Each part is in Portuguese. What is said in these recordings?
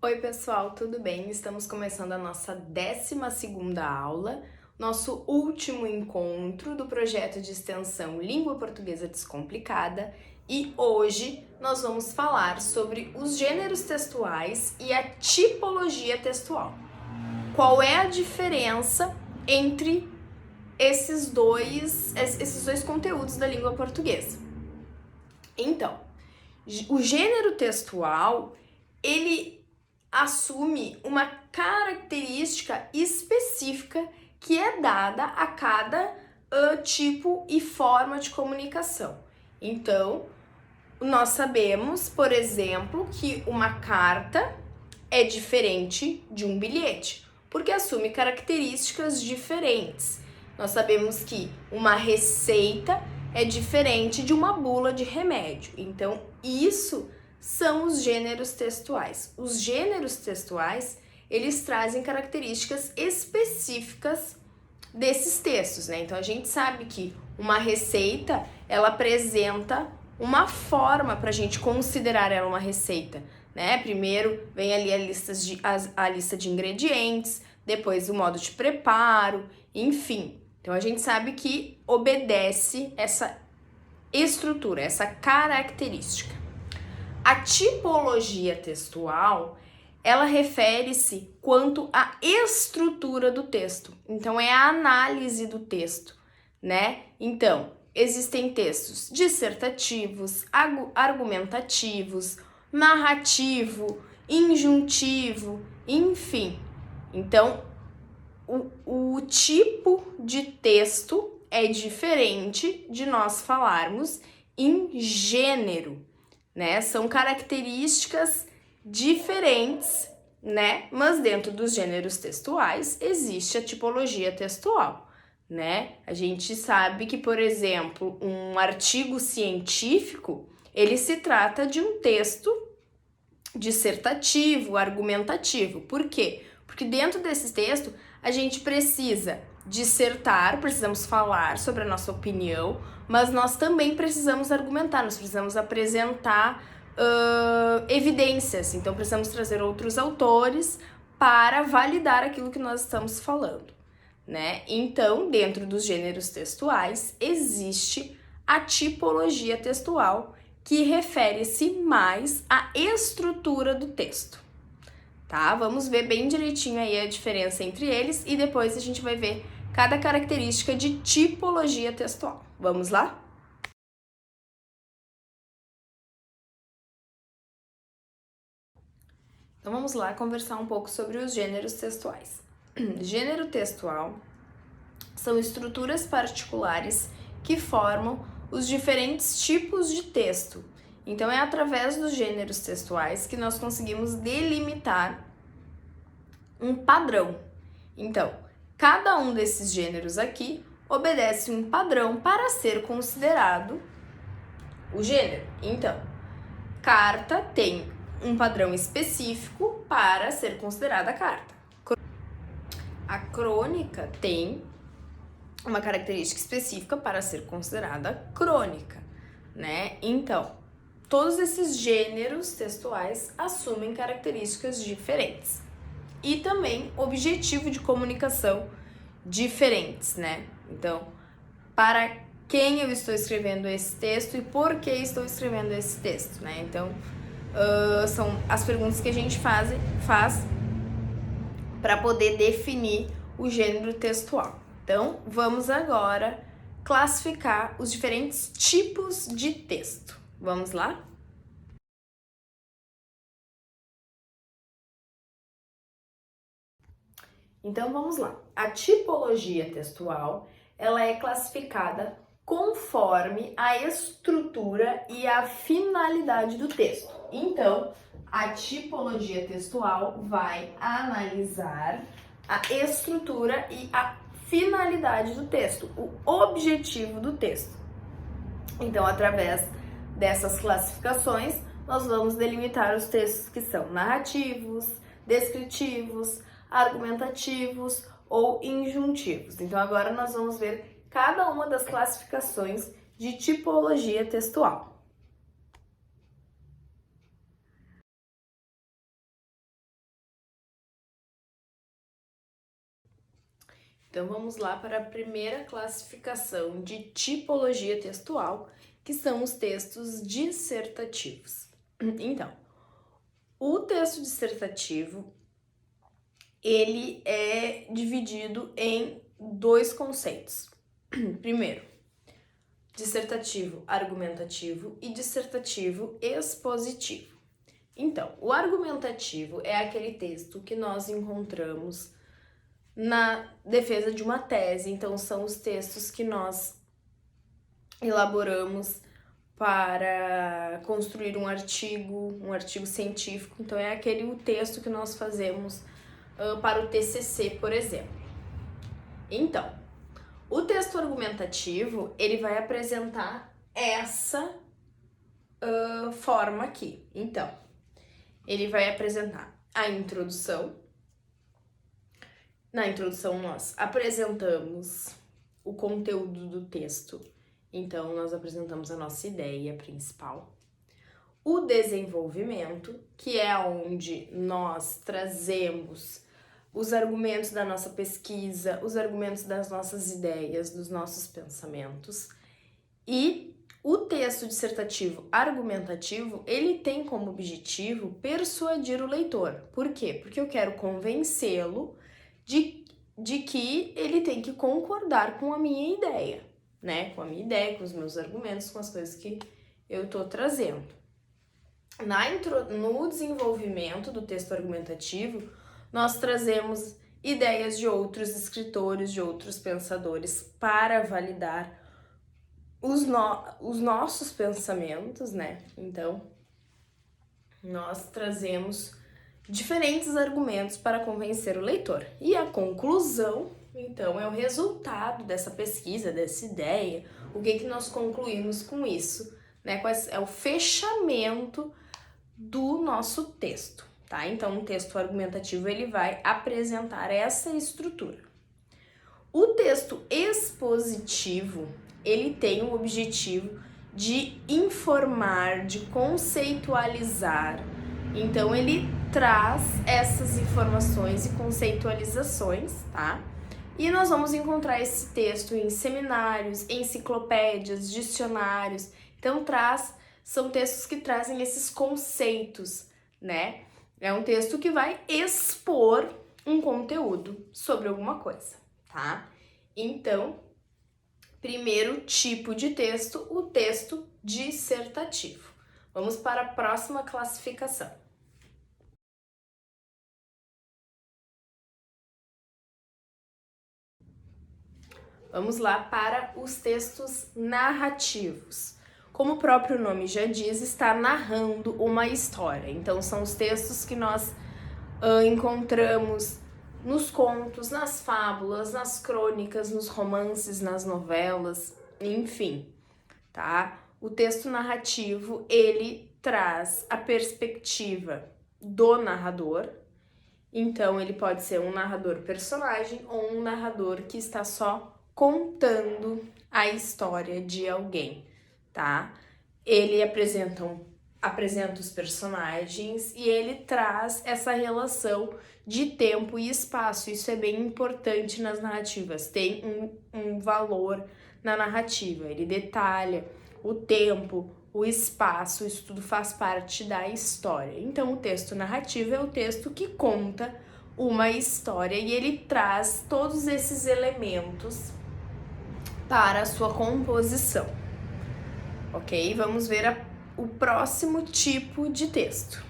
Oi pessoal, tudo bem? Estamos começando a nossa 12ª aula, nosso último encontro do projeto de extensão Língua Portuguesa Descomplicada, e hoje nós vamos falar sobre os gêneros textuais e a tipologia textual. Qual é a diferença entre esses dois conteúdos da língua portuguesa? Então, o gênero textual, ele assume uma característica específica que é dada a cada tipo e forma de comunicação. Então, nós sabemos, por exemplo, que uma carta é diferente de um bilhete, porque assume características diferentes. Nós sabemos que uma receita é diferente de uma bula de remédio. Então, isso são os gêneros textuais. Os gêneros textuais, eles trazem características específicas desses textos, né? Então, a gente sabe que uma receita, ela apresenta uma forma para a gente considerar ela uma receita, né? Primeiro vem ali a lista de ingredientes, depois o modo de preparo, enfim. Então, a gente sabe que obedece essa estrutura, essa característica. A tipologia textual, ela refere-se quanto à estrutura do texto. Então, é a análise do texto, né? Então, existem textos dissertativos, argumentativos, narrativo, injuntivo, enfim. Então, o tipo de texto é diferente de nós falarmos em gênero, né? São características diferentes, né? Mas dentro dos gêneros textuais existe a tipologia textual, né? A gente sabe que, por exemplo, um artigo científico, ele se trata de um texto dissertativo, argumentativo. Por quê? Porque dentro desse texto a gente precisa dissertar, precisamos falar sobre a nossa opinião, mas nós também precisamos argumentar, nós precisamos apresentar evidências, então precisamos trazer outros autores para validar aquilo que nós estamos falando, né? Então, dentro dos gêneros textuais, existe a tipologia textual, que refere-se mais à estrutura do texto, tá? Vamos ver bem direitinho aí a diferença entre eles e depois a gente vai ver cada característica de tipologia textual. Vamos lá? Então vamos lá conversar um pouco sobre os gêneros textuais. Gênero textual são estruturas particulares que formam os diferentes tipos de texto. Então, é através dos gêneros textuais que nós conseguimos delimitar um padrão. Então, cada um desses gêneros aqui obedece um padrão para ser considerado o gênero. Então, carta tem um padrão específico para ser considerada carta. A crônica tem uma característica específica para ser considerada crônica, né? Então, todos esses gêneros textuais assumem características diferentes e também objetivo de comunicação diferentes, né? Então, para quem eu estou escrevendo esse texto e por que estou escrevendo esse texto, né? Então, são as perguntas que a gente faz para poder definir o gênero textual. Então, vamos agora classificar os diferentes tipos de texto. Vamos lá? Então, vamos lá. A tipologia textual, ela é classificada conforme a estrutura e a finalidade do texto. Então, a tipologia textual vai analisar a estrutura e a finalidade do texto, o objetivo do texto. Então, através dessas classificações, nós vamos delimitar os textos que são narrativos, descritivos, argumentativos ou injuntivos. Então, agora nós vamos ver cada uma das classificações de tipologia textual. Então vamos lá para a primeira classificação de tipologia textual, que são os textos dissertativos. Então, o texto dissertativo, ele é dividido em dois conceitos. Primeiro, dissertativo argumentativo e dissertativo expositivo. Então, o argumentativo é aquele texto que nós encontramos na defesa de uma tese. Então, são os textos que nós elaboramos para construir um artigo científico. Então, é o texto que nós fazemos para o TCC, por exemplo. Então, o texto argumentativo, ele vai apresentar essa forma aqui. Então, ele vai apresentar a introdução. Na introdução, nós apresentamos o conteúdo do texto. Então, nós apresentamos a nossa ideia principal. O desenvolvimento, que é onde nós trazemos os argumentos da nossa pesquisa, os argumentos das nossas ideias, dos nossos pensamentos. E o texto dissertativo argumentativo, ele tem como objetivo persuadir o leitor. Por quê? Porque eu quero convencê-lo de que ele tem que concordar com a minha ideia, né? Com a minha ideia, com os meus argumentos, com as coisas que eu tô trazendo. No desenvolvimento do texto argumentativo, nós trazemos ideias de outros escritores, de outros pensadores para validar os nossos pensamentos, né? Então, nós trazemos diferentes argumentos para convencer o leitor. E a conclusão, então, é o resultado dessa pesquisa, dessa ideia, o que nós concluímos com isso, né? É o fechamento do nosso texto. Tá? Então, o texto argumentativo, ele vai apresentar essa estrutura. O texto expositivo, ele tem o objetivo de informar, de conceitualizar. Então, ele traz essas informações e conceitualizações, tá? E nós vamos encontrar esse texto em seminários, enciclopédias, dicionários. Então, são textos que trazem esses conceitos, né? É um texto que vai expor um conteúdo sobre alguma coisa, tá? Então, primeiro tipo de texto, o texto dissertativo. Vamos para a próxima classificação. Vamos lá para os textos narrativos. Como o próprio nome já diz, está narrando uma história. Então, são os textos que nós encontramos nos contos, nas fábulas, nas crônicas, nos romances, nas novelas, enfim, tá? O texto narrativo, ele traz a perspectiva do narrador. Então, ele pode ser um narrador personagem ou um narrador que está só contando a história de alguém, tá? Ele apresenta os personagens e ele traz essa relação de tempo e espaço. Isso é bem importante nas narrativas, tem um valor na narrativa. Ele detalha o tempo, o espaço, isso tudo faz parte da história. Então, o texto narrativo é o texto que conta uma história e ele traz todos esses elementos para a sua composição. Ok? Vamos ver o próximo tipo de texto.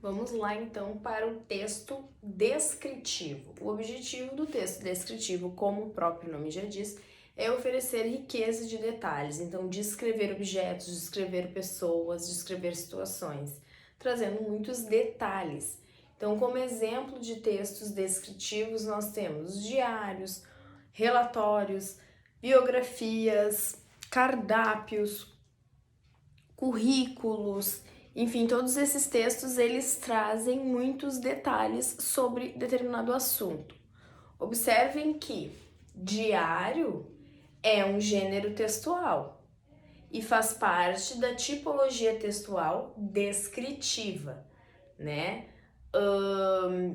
Vamos lá então para o texto descritivo. O objetivo do texto descritivo, como o próprio nome já diz, é oferecer riqueza de detalhes, então descrever objetos, descrever pessoas, descrever situações, trazendo muitos detalhes. Então, como exemplo de textos descritivos, nós temos diários, relatórios, biografias, cardápios, currículos, enfim, todos esses textos, eles trazem muitos detalhes sobre determinado assunto. Observem que diário é um gênero textual e faz parte da tipologia textual descritiva. né?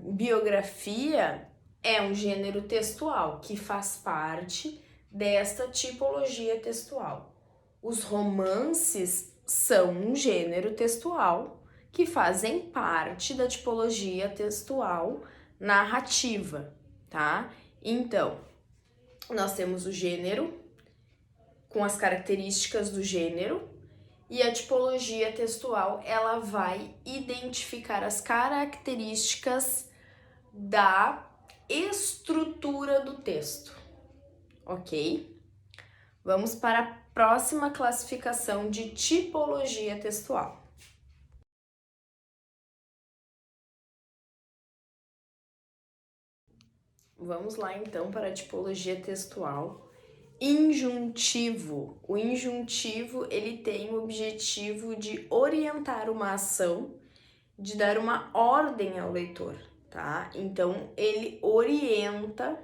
Biografia é um gênero textual que faz parte desta tipologia textual. Os romances são um gênero textual que fazem parte da tipologia textual narrativa, tá? Então, nós temos o gênero com as características do gênero e a tipologia textual, ela vai identificar as características da estrutura do texto, ok? Vamos para a próxima classificação de tipologia textual. Vamos lá então para a tipologia textual. Injuntivo. O injuntivo, ele tem o objetivo de orientar uma ação, de dar uma ordem ao leitor, tá? Então, ele orienta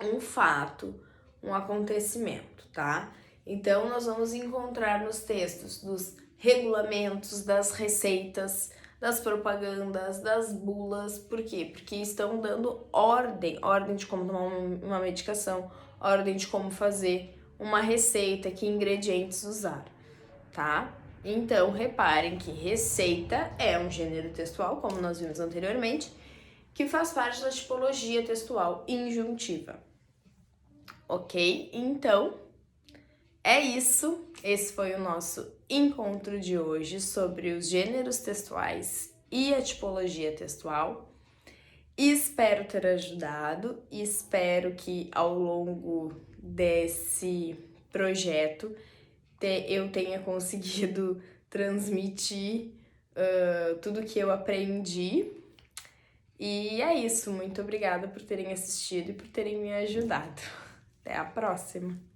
um fato, um acontecimento, tá? Então, nós vamos encontrar nos textos dos regulamentos, das receitas, das propagandas, das bulas. Por quê? Porque estão dando ordem de como tomar uma medicação, ordem de como fazer uma receita, que ingredientes usar, tá? Então, reparem que receita é um gênero textual, como nós vimos anteriormente, que faz parte da tipologia textual injuntiva. Ok? Então, é isso. Esse foi o nosso encontro de hoje sobre os gêneros textuais e a tipologia textual. Espero ter ajudado e espero que ao longo desse projeto eu tenha conseguido transmitir tudo que eu aprendi. E é isso. Muito obrigada por terem assistido e por terem me ajudado. Até a próxima!